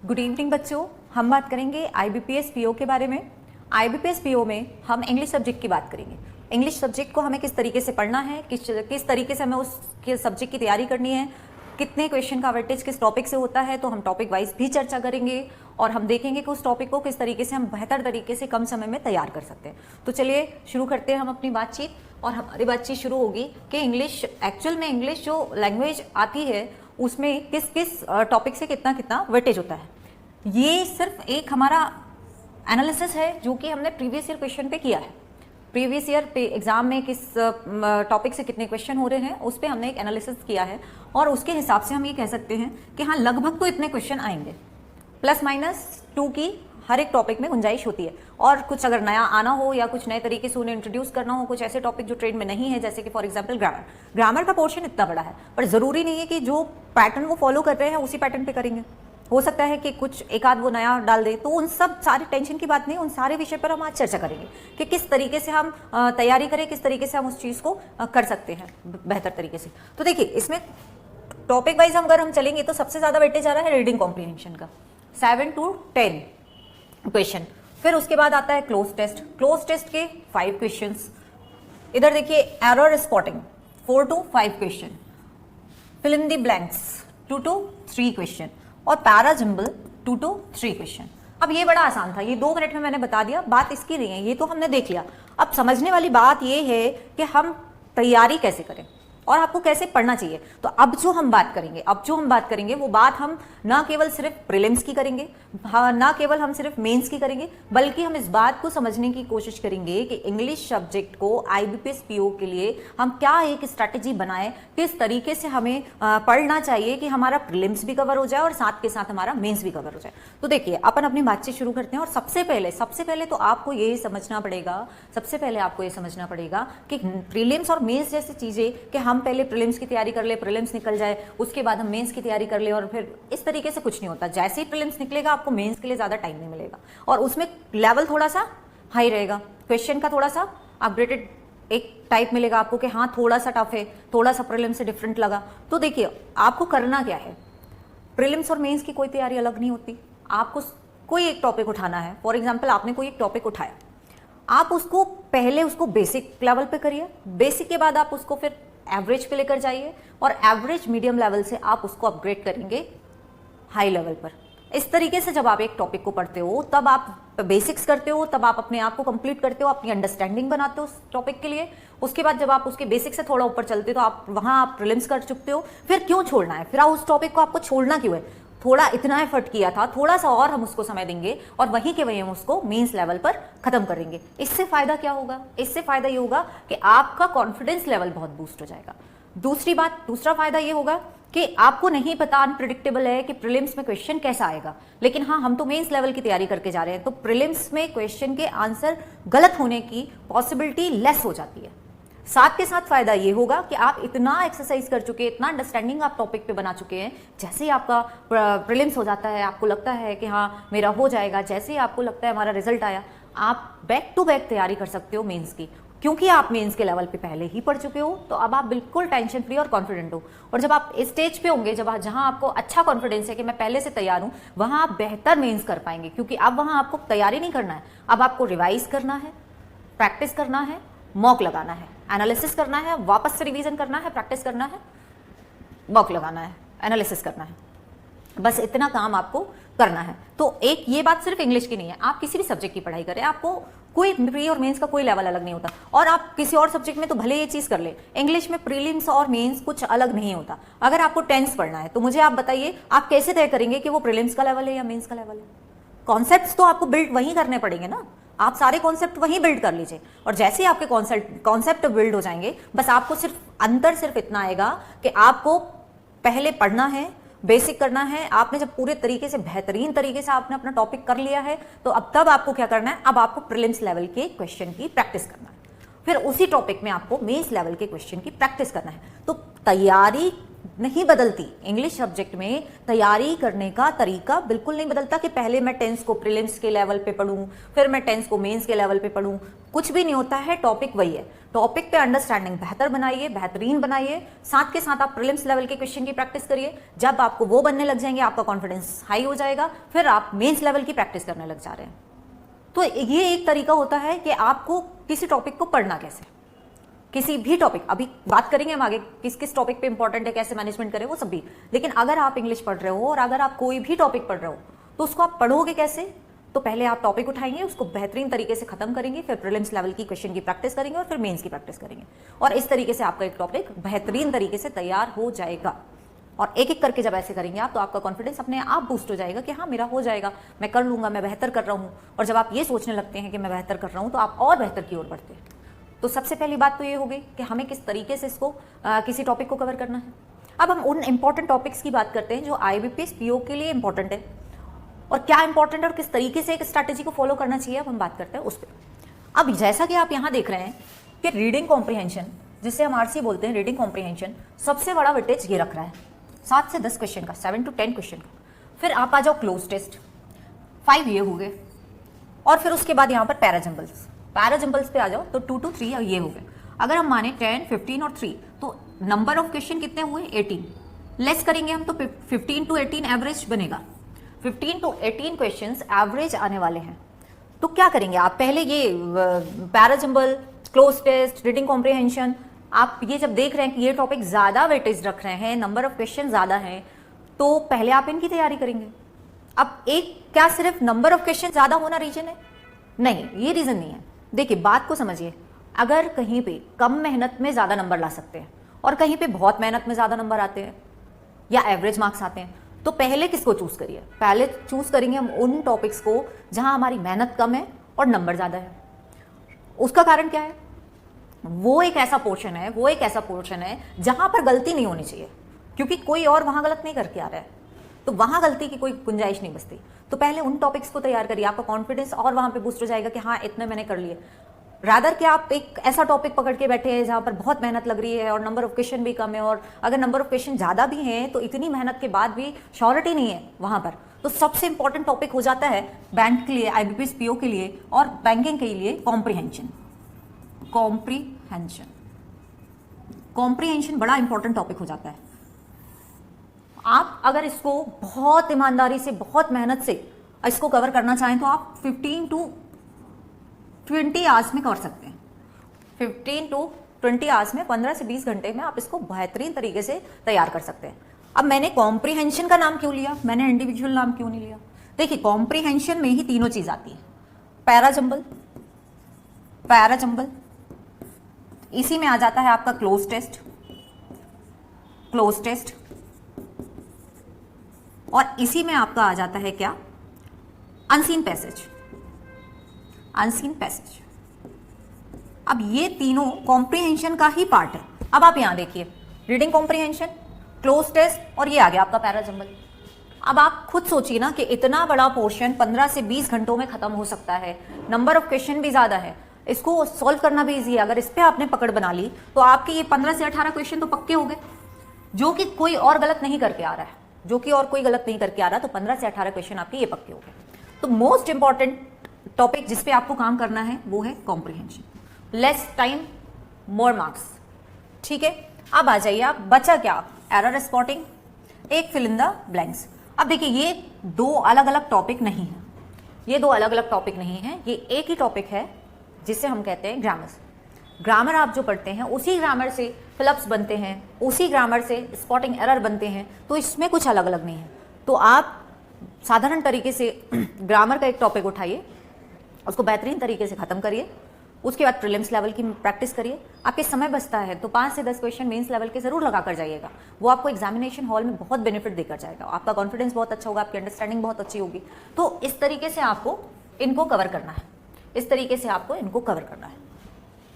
Good evening बच्चों, हम बात करेंगे आईबीपीएस पीओ के बारे में। आईबीपीएस पीओ में हम इंग्लिश सब्जेक्ट की बात करेंगे। इंग्लिश सब्जेक्ट को हमें किस तरीके से पढ़ना है, किस तरीके से हमें उस सब्जेक्ट की तैयारी करनी है, कितने क्वेश्चन का वेटेज किस टॉपिक से होता है, तो हम टॉपिक वाइज भी चर्चा करेंगे और हम देखेंगे कि उस टॉपिक को किस तरीके से हम बेहतर तरीके से कम समय में तैयार कर सकते हैं। तो चलिए शुरू करते हैं हम अपनी बातचीत। और हमारी बातचीत शुरू होगी कि इंग्लिश, एक्चुअल में इंग्लिश जो लैंग्वेज आती है उसमें किस किस टॉपिक से कितना कितना वेटेज होता है। ये सिर्फ एक हमारा एनालिसिस है जो कि हमने प्रीवियस ईयर क्वेश्चन पे किया है। प्रीवियस ईयर पे एग्जाम में किस टॉपिक से कितने क्वेश्चन हो रहे हैं उस पर हमने एक एनालिसिस किया है और उसके हिसाब से हम ये कह सकते हैं कि हाँ, लगभग तो इतने क्वेश्चन आएंगे। प्लस माइनस 2 की हर एक टॉपिक में गुंजाइश होती है। और कुछ अगर नया आना हो या कुछ नए तरीके से उन्हें इंट्रोड्यूस करना हो, कुछ ऐसे टॉपिक जो ट्रेंड में नहीं है, जैसे कि फॉर एग्जांपल ग्रामर का पोर्शन इतना बड़ा है, पर जरूरी नहीं है कि जो पैटर्न वो फॉलो कर रहे हैं उसी पैटर्न पे करेंगे। हो सकता है कि कुछ एक आध वो नया डाल दे, तो उन सब सारी टेंशन की बात नहीं, उन सारे विषय पर हम आज चर्चा करेंगे कि किस तरीके से हम तैयारी करें, किस तरीके से हम उस चीज़ को कर सकते हैं बेहतर तरीके से। तो देखिए, इसमें टॉपिक वाइज अगर हम चलेंगे तो सबसे ज़्यादा वेटेज आ रहा है रीडिंग कॉम्प्रीहेंशन का, 7 to 10 क्वेश्चन। फिर उसके बाद आता है क्लोज टेस्ट। क्लोज टेस्ट के 5 क्वेश्चंस। इधर देखिए error spotting 4 to 5 question. Fill in the blanks 2 to 3 question और पैराजिम्बल 2 to 3 क्वेश्चन। अब ये बड़ा आसान था, ये 2 मिनट में मैंने बता दिया, बात इसकी नहीं है, ये तो हमने देख लिया। अब समझने वाली बात ये है कि हम तैयारी कैसे करें और आपको कैसे पढ़ना चाहिए। तो अब जो हम बात करेंगे वो बात हम ना केवल सिर्फ प्रीलिम्स की करेंगे, ना केवल हम सिर्फ मेंस की करेंगे, बल्कि हम इस बात को समझने की कोशिश करेंगे कि इंग्लिश सब्जेक्ट को आईबीपीएस पीओ के लिए हम क्या एक स्ट्रैटेजी बनाएं, किस तरीके से हमें पढ़ना चाहिए कि हमारा प्रीलिम्स भी कवर हो जाए और साथ के साथ हमारा मेंस भी कवर हो जाए। तो देखिए, अपन अपनी बातचीत शुरू करते हैं। और सबसे पहले तो आपको ये समझना पड़ेगा कि प्रीलिम्स और मेंस जैसी चीजें कि हम पहले प्रीलिम्स की तैयारी कर ले, प्रीलिम्स निकल जाए, उसके बाद हम मेंस की तैयारी कर ले, और फिर इस तरीके से कुछ नहीं होता। जैसे ही प्रीलिम्स निकलेगा आपको मेंस के लिए ज्यादा टाइम नहीं मिलेगा और उसमें लेवल थोड़ा सा हाई रहेगा, क्वेश्चन का थोड़ा सा अपग्रेडेड एक टाइप मिलेगा आपको कि हाँ थोड़ा सा टफ है, थोड़ा सा प्रीलिम्स से डिफरेंट लगा। तो देखिए, आपको करना क्या है, प्रीलिम्स और मेंस की कोई तैयारी अलग नहीं होती। आपको कोई एक टॉपिक उठाना है। फॉर एग्जाम्पल, आपने कोई एक टॉपिक उठाया, आप उसको पहले बेसिक लेवल पे करिए, बेसिक के बाद आप उसको फिर एवरेज पे लेकर जाइए और एवरेज मीडियम लेवल से आप उसको अपग्रेड करेंगे हाई लेवल पर। इस तरीके से जब आप एक टॉपिक को पढ़ते हो, तब आप बेसिक्स करते हो, तब आप अपने आप को कंप्लीट करते हो, अपनी अंडरस्टैंडिंग बनाते हो उस टॉपिक के लिए। उसके बाद जब आप उसके बेसिक से थोड़ा ऊपर चलते हो तो आप वहां प्रीलिम्स कर चुकते हो। फिर क्यों छोड़ना है, फिर उस टॉपिक को आपको छोड़ना क्यों है, थोड़ा इतना एफर्ट किया था, थोड़ा सा और हम उसको समय देंगे और वहीं के वहीं हम उसको मेंस लेवल पर खत्म करेंगे। इससे फायदा क्या होगा, इससे फायदा ये होगा कि आपका कॉन्फिडेंस लेवल बहुत बूस्ट हो जाएगा। दूसरा फायदा ये होगा कि आपको नहीं पता, अनप्रिडिक्टेबल है कि प्रीलिम्स में क्वेश्चन कैसा आएगा, लेकिन हाँ, हम तो मेंस लेवल की तैयारी करके जा रहे हैं, तो प्रीलिम्स में क्वेश्चन के आंसर गलत होने की पॉसिबिलिटी लेस हो जाती है। साथ के साथ फायदा ये होगा कि आप इतना एक्सरसाइज कर चुके हैं, इतना अंडरस्टैंडिंग आप टॉपिक पे बना चुके हैं, जैसे ही आपका प्रीलिम्स हो जाता है, आपको लगता है कि हाँ मेरा हो जाएगा, जैसे ही आपको लगता है हमारा रिजल्ट आया, आप बैक टू बैक तैयारी कर सकते हो मेंस की, क्योंकि आप मेंस के लेवल पे पहले ही पढ़ चुके हो। तो अब आप बिल्कुल टेंशन फ्री और कॉन्फिडेंट हो। और जब आप इस स्टेज पे होंगे, जहां आपको अच्छा कॉन्फिडेंस है कि मैं पहले से तैयार हूं, वहां आप बेहतर मेंस कर पाएंगे, क्योंकि अब वहां आपको तैयारी नहीं करना है, अब आपको रिवाइज करना है, प्रैक्टिस करना है, मॉक लगाना है, एनालिसिस करना है, वापस से रिवीजन करना है, प्रैक्टिस करना है, मॉक लगाना है, एनालिसिस करना है। बस इतना काम आपको करना है। तो एक ये बात सिर्फ इंग्लिश की नहीं है, आप किसी भी सब्जेक्ट की पढ़ाई करें, आपको कोई प्री और मेंस का कोई लेवल अलग नहीं होता। और आप किसी और सब्जेक्ट में तो भले ये चीज कर ले, इंग्लिश में प्रीलिम्स और मेंस कुछ अलग नहीं होता। अगर आपको टेंस पढ़ना है तो मुझे आप बताइए, आप कैसे तय करेंगे कि वो प्रीलिम्स का लेवल है या मेंस का लेवल है? कॉन्सेप्ट्स तो आपको बिल्ड वहीं करने पड़ेंगे ना, आप सारे कॉन्सेप्ट वहीं बिल्ड कर लीजिए। और जैसे ही आपके कॉन्सेप्ट बिल्ड हो जाएंगे, बस आपको सिर्फ इतना आएगा कि आपको पहले पढ़ना है, बेसिक करना है। आपने जब पूरे तरीके से, बेहतरीन तरीके से आपने अपना टॉपिक कर लिया है, तो अब तब आपको क्या करना है, अब आपको प्रीलिम्स लेवल के क्वेश्चन की प्रैक्टिस करना है, फिर उसी टॉपिक में आपको मेंस लेवल के क्वेश्चन की प्रैक्टिस करना है। तो तैयारी नहीं बदलती। इंग्लिश सब्जेक्ट में तैयारी करने का तरीका बिल्कुल नहीं बदलता कि पहले मैं टेंस को प्रीलिम्स के लेवल पे पढूं, फिर मैं टेंस को मेंस के लेवल पे पढूं, कुछ भी नहीं होता है। टॉपिक वही है। टॉपिक पे अंडरस्टैंडिंग बेहतर बनाइए, बेहतरीन बनाइए, साथ के साथ आप प्रीलिम्स लेवल के क्वेश्चन की प्रैक्टिस करिए। जब आपको वो बनने लग जाएंगे, आपका कॉन्फिडेंस हाई हो जाएगा, फिर आप मेंस लेवल की प्रैक्टिस करने लग जा रहे हैं। तो ये एक तरीका होता है कि आपको किसी टॉपिक को पढ़ना कैसे, किसी भी टॉपिक, अभी बात करेंगे हम आगे किस किस टॉपिक पे इंपॉर्टेंट है, कैसे मैनेजमेंट करें, वो सब भी। लेकिन अगर आप इंग्लिश पढ़ रहे हो और अगर आप कोई भी टॉपिक पढ़ रहे हो तो उसको आप पढ़ोगे कैसे? तो पहले आप टॉपिक उठाएंगे, उसको बेहतरीन तरीके से खत्म करेंगे, फिर प्रीलिम्स लेवल की क्वेश्चन की प्रैक्टिस करेंगे और फिर मेंस की प्रैक्टिस करेंगे, और इस तरीके से आपका एक टॉपिक बेहतरीन तरीके से तैयार हो जाएगा। और एक एक करके जब ऐसे करेंगे आप, तो आपका कॉन्फिडेंस अपने आप बूस्ट हो जाएगा कि हाँ मेरा हो जाएगा, मैं कर लूंगा, मैं बेहतर कर रहा हूँ। और जब आप ये सोचने लगते हैं कि मैं बेहतर कर रहा हूँ, तो आप और बेहतर की ओर बढ़ते हैं। तो सबसे पहली बात तो ये हो गई कि हमें किस तरीके से इसको किसी टॉपिक को कवर करना है। अब हम उन इंपॉर्टेंट टॉपिक्स की बात करते हैं जो IBPS PO के लिए इंपॉर्टेंट है, और क्या इंपॉर्टेंट और किस तरीके से एक स्ट्रैटेजी को फॉलो करना चाहिए, अब हम बात करते हैं उस पर। अब जैसा कि आप यहाँ देख रहे हैं कि रीडिंग कॉम्प्रिहेंशन, जिसे हम RC बोलते हैं, रीडिंग कॉम्प्रिहेंशन सबसे बड़ा वेटेज ये रख रहा है 7 से 10 क्वेश्चन का, 7 to 10 क्वेश्चन का। फिर आप आ जाओ क्लोज टेस्ट, 5 ये हो गए, और फिर उसके बाद यहाँ पर पैराजम्बल्स पे आ जाओ तो 2 to 3 ये हो गए। अगर हम माने 10, 15 और 3, तो नंबर ऑफ क्वेश्चन कितने हुए? 18। लेस करेंगे हम तो 15 to 18 एवरेज बनेगा। 15 to 18 क्वेश्चंस एवरेज आने वाले हैं। तो क्या करेंगे आप? पहले ये parajumble, cloze test, reading comprehension, आप ये जब देख रहे हैं कि ये टॉपिक ज्यादा वेटेज रख रहे हैं, नंबर ऑफ क्वेश्चन ज्यादा हैं, तो पहले आप इनकी तैयारी करेंगे। अब एक क्या सिर्फ नंबर ऑफ क्वेश्चन ज्यादा होना रीजन है? नहीं, ये रीजन नहीं है। देखिए बात को समझिए, अगर कहीं पे कम मेहनत में ज्यादा नंबर ला सकते हैं और कहीं पे बहुत मेहनत में ज्यादा नंबर आते हैं या एवरेज मार्क्स आते हैं, तो पहले किसको चूज करिए? पहले चूज करेंगे हम उन टॉपिक्स को जहां हमारी मेहनत कम है और नंबर ज्यादा है। उसका कारण क्या है? वो एक ऐसा पोर्शन है जहां पर गलती नहीं होनी चाहिए, क्योंकि कोई और वहां गलत नहीं करके आ रहा है, तो वहां गलती की कोई गुंजाइश नहीं बचती। तो पहले उन टॉपिक्स को तैयार करिए, आपका कॉन्फिडेंस और वहां पे बूस्ट हो जाएगा कि हाँ इतने मैंने कर लिए। रादर कि आप एक ऐसा टॉपिक पकड़ के बैठे हैं जहां पर बहुत मेहनत लग रही है और नंबर ऑफ क्वेश्चन भी कम है, और अगर नंबर ऑफ क्वेश्चन ज्यादा भी हैं तो इतनी मेहनत के बाद भी श्योरिटी नहीं है वहां पर। तो सबसे इंपॉर्टेंट टॉपिक हो जाता है बैंक के लिए, IBPS PO के लिए और बैंकिंग के लिए कॉम्प्रिहेंशन बड़ा इंपॉर्टेंट टॉपिक हो जाता है। आप अगर इसको बहुत ईमानदारी से, बहुत मेहनत से इसको कवर करना चाहें तो आप 15 to 20 आवर्स में कर सकते हैं। 15 to 20 आवर्स में, 15 से 20 घंटे में आप इसको बेहतरीन तरीके से तैयार कर सकते हैं। अब मैंने कॉम्प्रिहेंशन का नाम क्यों लिया, मैंने इंडिविजुअल नाम क्यों नहीं लिया? देखिए कॉम्प्रिहेंशन में ही तीनों चीज आती है, पैराजम्बल, इसी में आ जाता है आपका क्लोज टेस्ट, और इसी में आपका आ जाता है क्या? Unseen passage. अब ये तीनों कॉम्प्रिहेंशन का ही पार्ट है। अब आप यहां देखिए, रीडिंग कॉम्प्रिहेंशन, क्लोज टेस्ट, और ये आ गया आपका पैराजम्बल। अब आप खुद सोचिए ना कि इतना बड़ा पोर्शन 15 से 20 घंटों में खत्म हो सकता है, नंबर ऑफ क्वेश्चन भी ज्यादा है, इसको सॉल्व करना भी इजी है। अगर इस पे आपने पकड़ बना ली तो आपके ये 15 से 18 क्वेश्चन तो पक्के हो गए, जो कि कोई और गलत नहीं करके आ रहा है, तो 15 से 18 क्वेश्चन आपके ये पक्के हो गए। तो मोस्ट इंपॉर्टेंट टॉपिक जिस पे आपको काम करना है वो है comprehension. Less time more marks, ठीक है। अब आ जाइए आप, बचा क्या? एरर स्पॉटिंग, एक फिल इन द ब्लैंक्स। अब देखिए ये दो अलग अलग टॉपिक नहीं है, ये एक ही टॉपिक है जिसे हम कहते हैं ग्रामर आप जो पढ़ते हैं उसी ग्रामर से फिलअप्स बनते हैं, उसी ग्रामर से स्पॉटिंग एरर बनते हैं, तो इसमें कुछ अलग अलग नहीं है। तो आप साधारण तरीके से ग्रामर का एक टॉपिक उठाइए, उसको बेहतरीन तरीके से खत्म करिए, उसके बाद प्रीलिम्स लेवल की प्रैक्टिस करिए। आपके समय बचता है तो 5 से 10 क्वेश्चन मेंस लेवल के जरूर लगा कर जाइएगा, वो आपको एग्जामिनेशन हॉल में बहुत बेनिफिट देकर जाएगा, आपका कॉन्फिडेंस बहुत अच्छा होगा, आपकी अंडरस्टैंडिंग बहुत अच्छी होगी। तो इस तरीके से आपको इनको कवर करना है,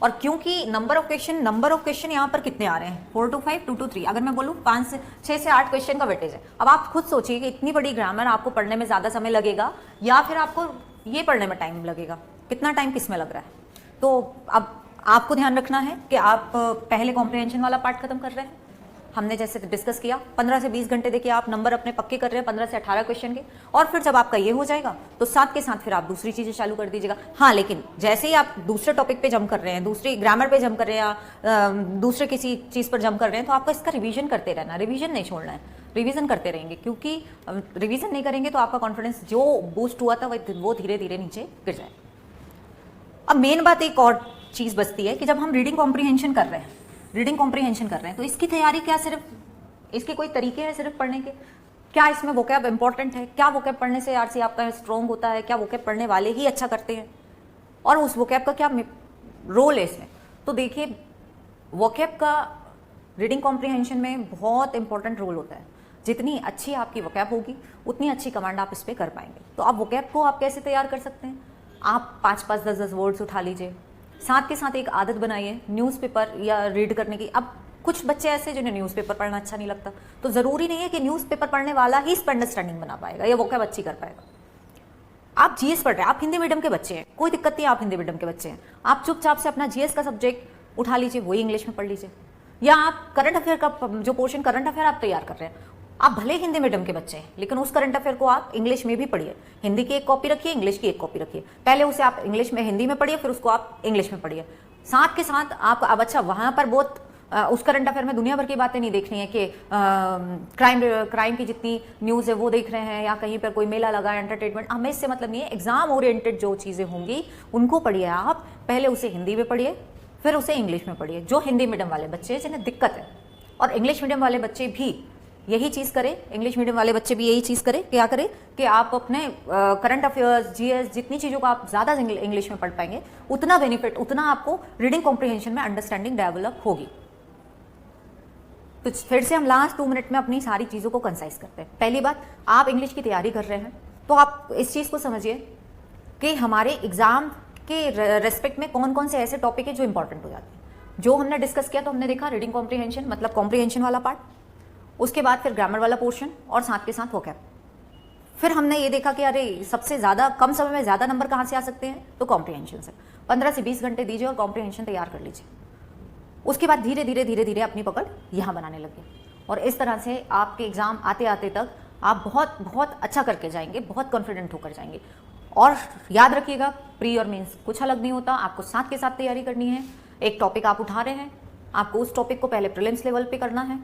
और क्योंकि नंबर ऑफ क्वेश्चन यहाँ पर कितने आ रहे हैं? 4 to 5, 2 to 3। अगर मैं बोलूँ 6 से 8 क्वेश्चन का वेटेज है। अब आप खुद सोचिए कि इतनी बड़ी ग्रामर आपको पढ़ने में ज्यादा समय लगेगा या फिर आपको ये पढ़ने में टाइम लगेगा, कितना टाइम किस में लग रहा है? तो अब आपको ध्यान रखना है कि आप पहले कॉम्प्रिहेंशन वाला पार्ट खत्म कर रहे हैं, हमने जैसे डिस्कस किया 15 से 20 घंटे देखिए आप नंबर अपने पक्के कर रहे हैं 15 से 18 क्वेश्चन के, और फिर जब आपका ये हो जाएगा तो साथ के साथ फिर आप दूसरी चीजें चालू कर दीजिएगा। हाँ, लेकिन जैसे ही आप दूसरे टॉपिक पे जंप कर रहे हैं, दूसरी ग्रामर पे जंप कर रहे हैं या दूसरे किसी चीज पर जंप कर रहे हैं, तो आपको इसका रिवीजन करते रहना, रिवीजन नहीं छोड़ना है, रिवीजन करते रहेंगे, क्योंकि रिवीजन नहीं करेंगे तो आपका कॉन्फिडेंस जो बूस्ट हुआ था वो धीरे धीरे नीचे गिर जाए। अब मेन बात एक और चीज बचती है कि जब हम रीडिंग कॉम्प्रीहेंशन कर रहे हैं तो इसकी तैयारी क्या सिर्फ इसके कोई तरीके हैं सिर्फ पढ़ने के? क्या इसमें वोकैब इंपॉर्टेंट है? क्या वोकैब पढ़ने से आरसी आपका स्ट्रॉन्ग होता है? क्या वोकैब पढ़ने वाले ही अच्छा करते हैं? और उस वोकैब का क्या रोल है इसमें? तो देखिए, वोकैब का रीडिंग कॉम्प्रीहेंशन में बहुत इंपॉर्टेंट रोल होता है। जितनी अच्छी आपकी वोकैब होगी उतनी अच्छी कमांड आप इस पर कर पाएंगे। तो आप वोकैब को आप कैसे तैयार कर सकते हैं? आप 5-5, 10-10 वर्ड्स उठा लीजिए, साथ के साथ एक आदत बनाइए न्यूज़पेपर या रीड करने की। अब कुछ बच्चे ऐसे जिन्हें न्यूज़पेपर पढ़ना अच्छा नहीं लगता, तो ज़रूरी नहीं है कि न्यूज़पेपर पढ़ने वाला ही इस पर अंडरस्टैंडिंग बना पाएगा या वोकैब अच्छी कर पाएगा। आप जीएस पढ़ रहे हैं, आप हिंदी मीडियम के बच्चे हैं, कोई दिक्कत नहीं, आप हिंदी मीडियम के बच्चे हैं, आप चुपचाप से अपना जीएस का सब्जेक्ट उठा लीजिए, वही इंग्लिश में पढ़ लीजिए। या आप करंट अफेयर का जो पोर्शन करंट अफेयर आप तैयार कर रहे हैं, आप भले हिंदी मीडियम के बच्चे हैं लेकिन उस करंट अफेयर को आप इंग्लिश में भी पढ़िए। हिंदी की एक कॉपी रखिए, इंग्लिश की एक कॉपी रखिए, पहले उसे आप इंग्लिश में हिंदी में पढ़िए, फिर उसको आप इंग्लिश में पढ़िए। साथ के साथ आप अब अच्छा वहां पर बहुत उस करंट अफेयर में दुनिया भर की बातें नहीं देखनी है कि क्राइम की जितनी न्यूज़ है वो देख रहे हैं या कहीं पर कोई मेला लगा है, एंटरटेनमेंट, हमें इससे मतलब नहीं है। एग्जाम ओरिएंटेड जो चीज़ें होंगी उनको पढ़िए आप, पहले उसे हिंदी में पढ़िए फिर उसे इंग्लिश में पढ़िए। जो हिंदी मीडियम वाले बच्चे जिन्हें दिक्कत है, और इंग्लिश मीडियम वाले बच्चे भी यही चीज़ करें, इंग्लिश मीडियम वाले बच्चे भी यही चीज़ करें, क्या करें कि आप अपने करंट अफेयर्स, जीएस, जितनी चीज़ों को आप ज़्यादा इंग्लिश में पढ़ पाएंगे उतना बेनिफिट, उतना आपको रीडिंग कॉम्प्रीहेंशन में अंडरस्टैंडिंग डेवलप होगी। तो फिर से हम लास्ट 2 मिनट में अपनी सारी चीज़ों को कंसाइज करते हैं। पहली बात, आप इंग्लिश की तैयारी कर रहे हैं तो आप इस चीज़ को समझिए कि हमारे एग्जाम के रेस्पेक्ट में कौन कौन से ऐसे टॉपिक है जो इंपॉर्टेंट हो जाते हैं। जो हमने डिस्कस किया तो हमने देखा रीडिंग कॉम्प्रीहेंशन मतलब कॉम्प्रीहेंशन वाला पार्ट, उसके बाद फिर ग्रामर वाला पोर्शन और साथ के साथ वोकैब। फिर हमने ये देखा कि अरे सबसे ज़्यादा कम समय में ज़्यादा नंबर कहाँ से आ सकते हैं, तो कॉम्प्रीहेंशन से। 15 से 20 घंटे दीजिए और कॉम्प्रीहेंशन तैयार कर लीजिए। उसके बाद धीरे धीरे अपनी पकड़ यहाँ बनाने लगे, और इस तरह से आपके एग्जाम आते आते तक आप बहुत बहुत अच्छा करके जाएंगे, बहुत कॉन्फिडेंट होकर जाएंगे। और याद रखिएगा, प्री और मेंस कुछ अलग नहीं होता, आपको साथ के साथ तैयारी करनी है। एक टॉपिक आप उठा रहे हैं, आपको उस टॉपिक को पहले प्रीलिम्स लेवल पे करना है,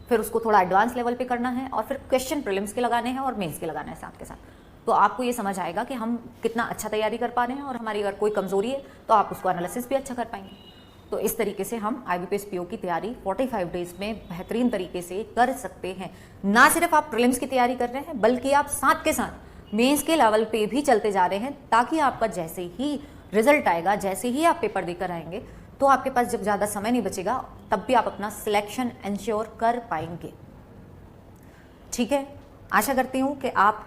फिर उसको थोड़ा एडवांस लेवल पे करना है, और फिर क्वेश्चन प्रीलिम्स के लगाने हैं और मेंस के लगाने हैं साथ के साथ। तो आपको ये समझ आएगा कि हम कितना अच्छा तैयारी कर पा रहे हैं, और हमारी अगर कोई कमजोरी है तो आप उसको एनालिसिस भी अच्छा कर पाएंगे। तो इस तरीके से हम IBPS PO की तैयारी 45 डेज में बेहतरीन तरीके से कर सकते हैं। ना सिर्फ आप प्रीलिम्स की तैयारी कर रहे हैं बल्कि आप साथ के साथ मेंस के लेवल पे भी चलते जा रहे हैं, ताकि आपका जैसे ही रिजल्ट आएगा, जैसे ही आप पेपर देकर आएंगे, तो आपके पास जब ज़्यादा समय नहीं बचेगा तब भी आप अपना सिलेक्शन इंश्योर कर पाएंगे। ठीक है, आशा करती हूँ कि आप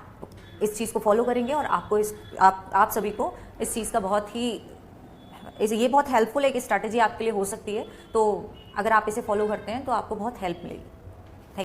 इस चीज़ को फॉलो करेंगे और आपको आप सभी को इस चीज़ का ये बहुत हेल्पफुल एक स्ट्रैटेजी आपके लिए हो सकती है। तो अगर आप इसे फॉलो करते हैं तो आपको बहुत हेल्प मिलेगी।